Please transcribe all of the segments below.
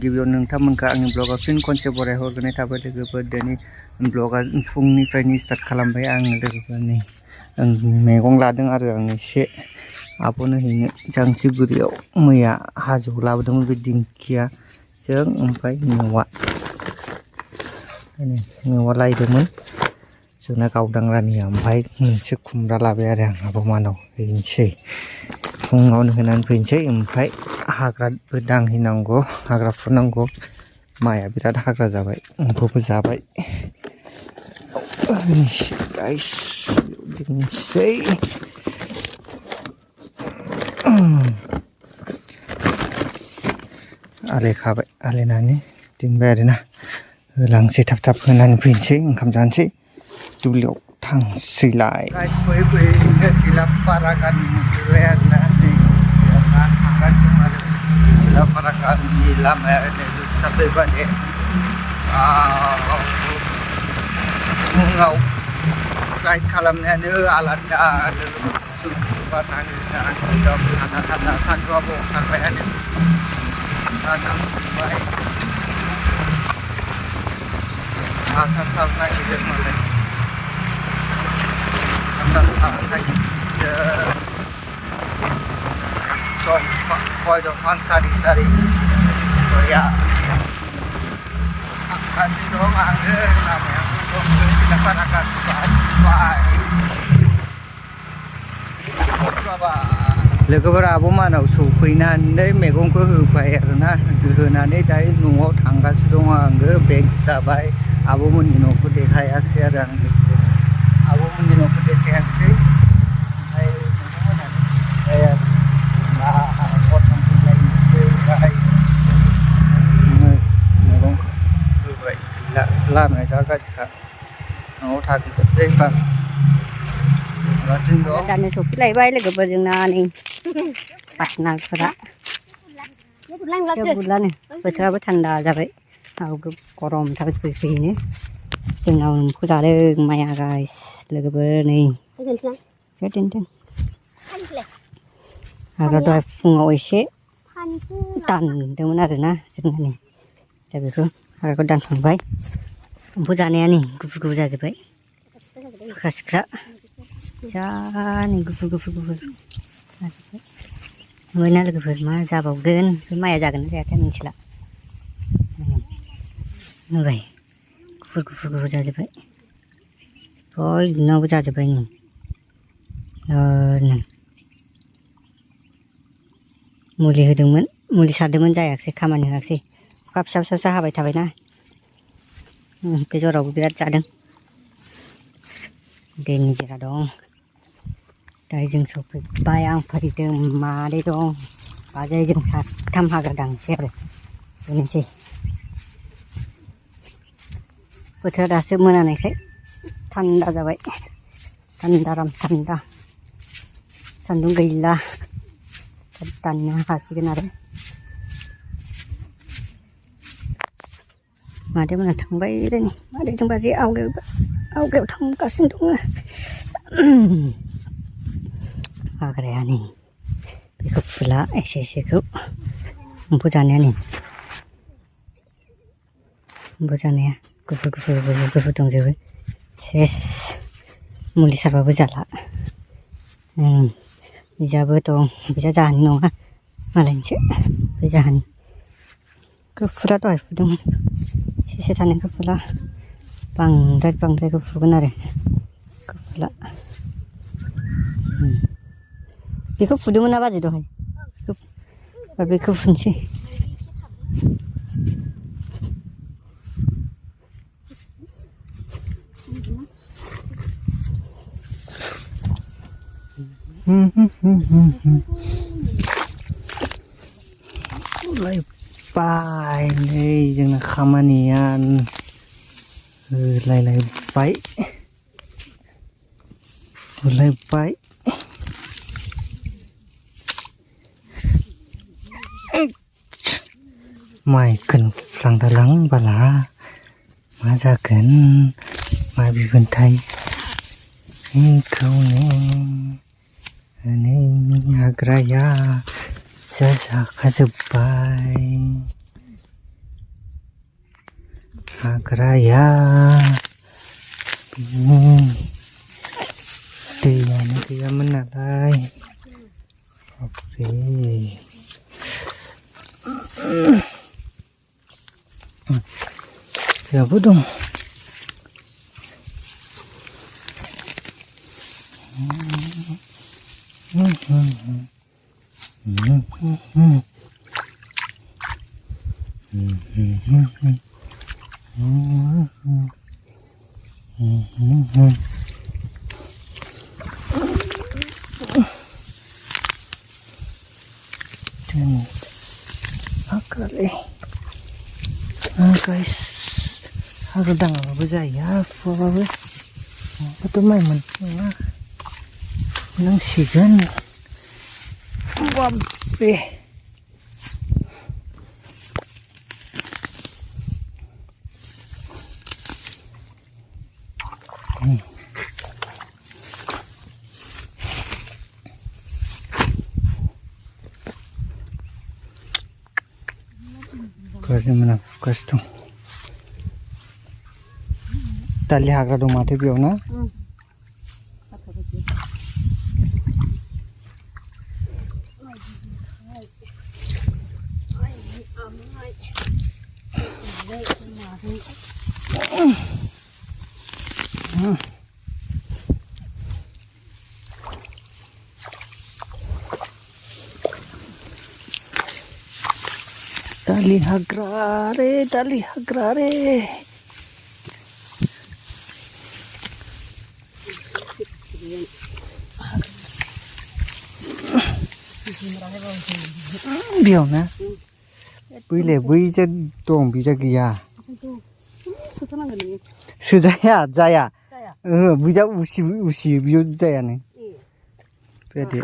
गिबियाव नोंथांमोनखौ आंनि ब्लगाव फिन खनसे बराय हरग्रोनाय थाबाय लोगोफोर दिनै ब्लगा फुंनिफ्रायनो स्टार्ट खालामबाय आङो लोगोफोरनि मैगं लादों आरो आं एसे आब'नो हैनो जांसिगुरियाव मैया हाजोआव लाबोदोंमोन बे दिंखियाजों ओमफ्राय मेवा लायदोंमोन जोंना गावदांरानिया ओमफ्राय मोनसे खुमब्रा लाबाय आरो आं आब'मानाव हैनोसै फुङावनो होनानै फैनोसै ओमफ्राय हाग्राबो दांहैनांगौ हाग्रा फुनांगौ माइआ बिराद हाग्रा जाबाय एम्फौबो जाबाय गाइस दिनोसै आलायखाबाय आलायनानै दोनबाय आरोना होलांसै थाब थाब होनानै फैनोसै ओंखाम जानोसै दुब्लियाव थांसैलाय गाइस फैयै फैयै थिलापारा गामि मोनफैबाय आरोना नै थांगासिनो आरो थिलापारा गामिनि लामाया साफैबाय फुङाव राइड खालामनायानो आलादा बार नाङो थान्दा थान्दा सान्दुंआबो ओंखारबायानो नांबाय आसार सारनो नागिरदों मालाय आसार सारनो नागिरदों गय दंफां सारि सारि गया थांगासिनो दं आङो लामायाबो दं थिलापारा लोगोफोरा आब'मानाव सौफैनानै मैगंखौ होबाय आरोना होनानै दायो न'आव थांगासिनो दङ आङो बेग जाबाय आब'मोननि न'खौ देखायाखिसै आरो आं आब'मोननि न'खौ देखायाखिसै ओमफ्राय मैगं होबाय लामाया जा गाज्रिखा न'आव थांसै दानो सौफैलायबाय लोगोफोरजोंना नै पार्टनारफोरा बुरलानो बोथोराबो थान्दा जाबाय गरमथार फैनो जोंनाव एम्फौ जादों माइआ गाइस लोगोफोर नै दोनदों हाग्रा दहाय फुङाव एसे दानदोंमोन आरोना जोंना नै दा बेखौ हाग्राखौ दानखांबाय एम्फौ जानाया नै गुफुर गुफुर जाजोब्बाय फाख्रा सिख्रा जा नै गुफुर नुबायना लोगोफोर मा जाबावगोन बे माइया जागोन ना जायाथाय मिथिला नुबाय गुफुर जाजोब्बाय बयनावबो जाजोब्बाय नै मुलि होदोंमोन मुलि सारदोंमोन जायाखिसै खामानि होआखिसै अखा फिसा फिसा हाबाय थाबायना बे जरावबो बिराद जादों दै निजिरा दं दायो जों सफैबाय आं फैदों मादै दं बाजै जों साथाम हाग्रा दांसै आरो बेनोसै बोथोरा दासो मोनानायखाय थान्दा जाबाय थान्दाराम थान्दा सान्दुं गैला दाननो हासिगोन आरो मादै मोना थांबाय नै मादैजों बाजै आवगायाव थांगासिनो दङ हाग्राया नै बेखौ फुला एसेखौ एम्फौ जानाया नै एम्फौ जानाया गुफुर दंजोबो सेस मुलि सारबाबो जाला बिजाबो दं बिजा जाहानि नङा मालायनिसो बे जाहानि गुफुरा दहाय फुदोंमोन एसे थानायखौ फुला बांद्रायखौ फुगोन आरो फुला बेखौ फुदोंमोन ना बाजै दहाय बेखौ फुनोसै लायबाय नै जोंना खामानिया होलायलायबाय फुलायबाय माइखौनो फुफ्लांदालां बाला मा जागोन मा बिबोनथाय बेखौनो नै हाग्राया जाखाजोब्बाय हाग्राया दैयानो गैयामोन नालाय बाबरे दैयाबो दं Dan kali guys harus dang apa ya apa betul main menang sigan wabe Kasih mana fokus tuh. Tali hagra dong mati biau na. Tali hagrare, tali hagrare. Biau na. Bui le bui je dong bija gaya. Sujaya, jaya. Bija usi biau jaya nih. Berarti.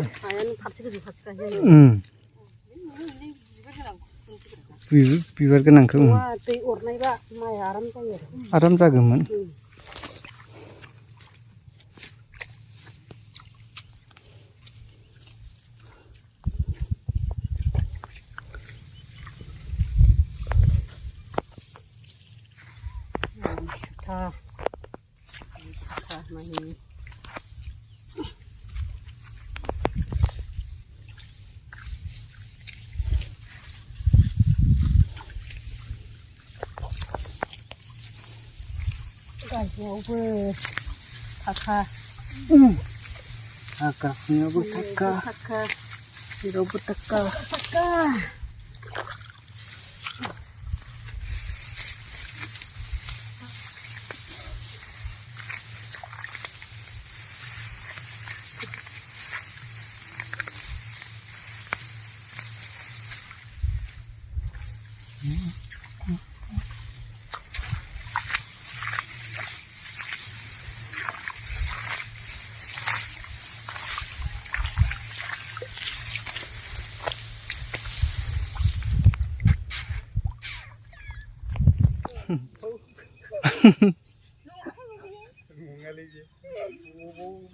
बिबार गोनांखौ दै अरनायबा माइ आराम जायो आराम जागौमोन साथा माने गायनायावबो थाखा हाग्राफुनायावबो थाखा जेरावबो थाखा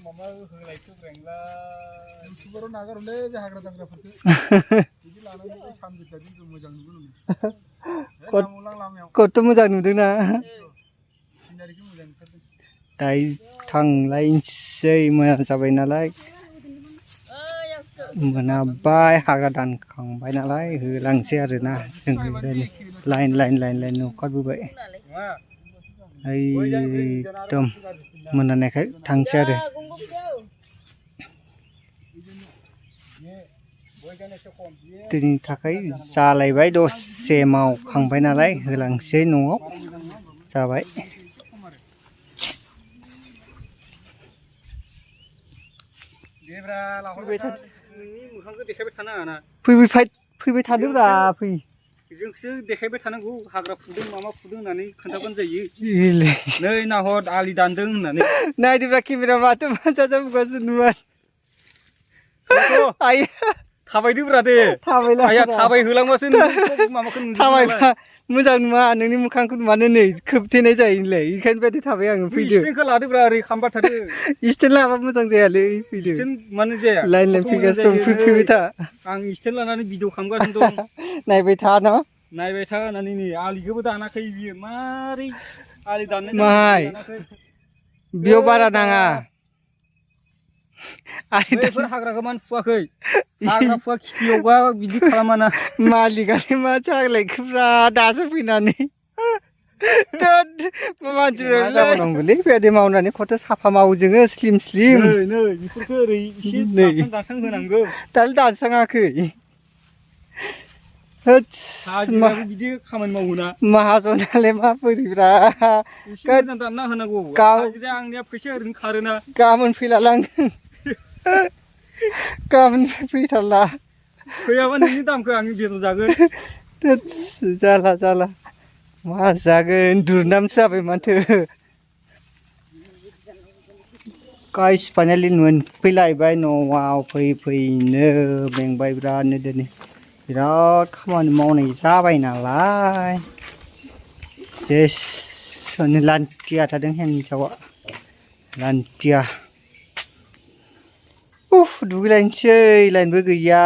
Mama होलाय खोब्रेंला सुबाराव नागारहरलै बे हाग्रा दांग्राफोरखौ बिदि लानानै सानजोबजादों जों मोजां नुगोन लामायाव खथ' मोजां नुदोंना सिनारिखौ मोजां नुथारदों दायो थांलायनोसै मोजां जाबाय नालाय मोनाबाय हाग्रा दानखांबाय नालाय होलांसै आरोना जों लाइन ओंखारबोबाय एकदम मोनानायखाय थांसै आरो दिनैनि थाखाय जालायबाय दसे मावखांबाय नालाय होलांसै न'आव जाबाय फैबाय थादोब्रा फै जोंसो देखायबाय थानांगौ हाग्रा फुदों मामा फुदों होननानै खोन्थाबानो जायो नै नाहर आलि दानदों होननानै नायदोब्रा केमेरा माथो जाजाबगासिनो नुवा आइया थाबायदोब्रा दे आइया थाबाय होलांबासो माबाखौ थाबायबा मोजां नुवा नोंनि मोखांखौ नुवानो नै खोबथेनाय जायोलै बेखायनो बायदि थाबाय आङो फैदो स्टेन्डखौ लादोब्रा ओरै खामबाय थादो स्टेन्ड लाबा मोजां जायालै फैदो स्टेन्ड मानो जाया लाइन फैगासिनो दं फैबाय था आं स्टेन्ड लानानै भिडिअ खालामगासिनो दं नायबाय था ना नायबाय था होननानै नै आलिखौबो दानाखै बियो मारै आलि दाननाय माहाय बेयाव बारा नाङा बैफोर हाग्राखौ मानो फुवाखै हाग्रा फुवा खिथियावबा बिदि खालामाना मालिकानो मा जालायखोब्रा दासो फैनानै मानसिफोरलै बेबायदि मावनानै खथ' साफा मावो जोङो स्लिम स्लिम नै बेफोरखौ ओरै एसे दानस्रां होनांगौ दाल दानस्राङाखै हाजिराबो बिदि खामानि मावोना माहाजनालाय मा बोरैब्रा एसे मोजां दानना होनांगौ हाजिराया आंनिया फैसा ओरैनो खारोना गाबोन फैला लांगोन गाबोन फैथारला फैयाबा नोंनि दामखौ आं बेदर जागोन जाला मा जागोन दुरनामसो जाबाय माथो गाइस फाइनालि मोनफैलायबाय न'आव फैनो मेंबाय बिरादनो दिनै बिराद खामानि मावनाय जाबाय नालाय सेस लान्थिया थादों हिन्जावा लान्थिया दुगैलायनोसै लाइनबो गैया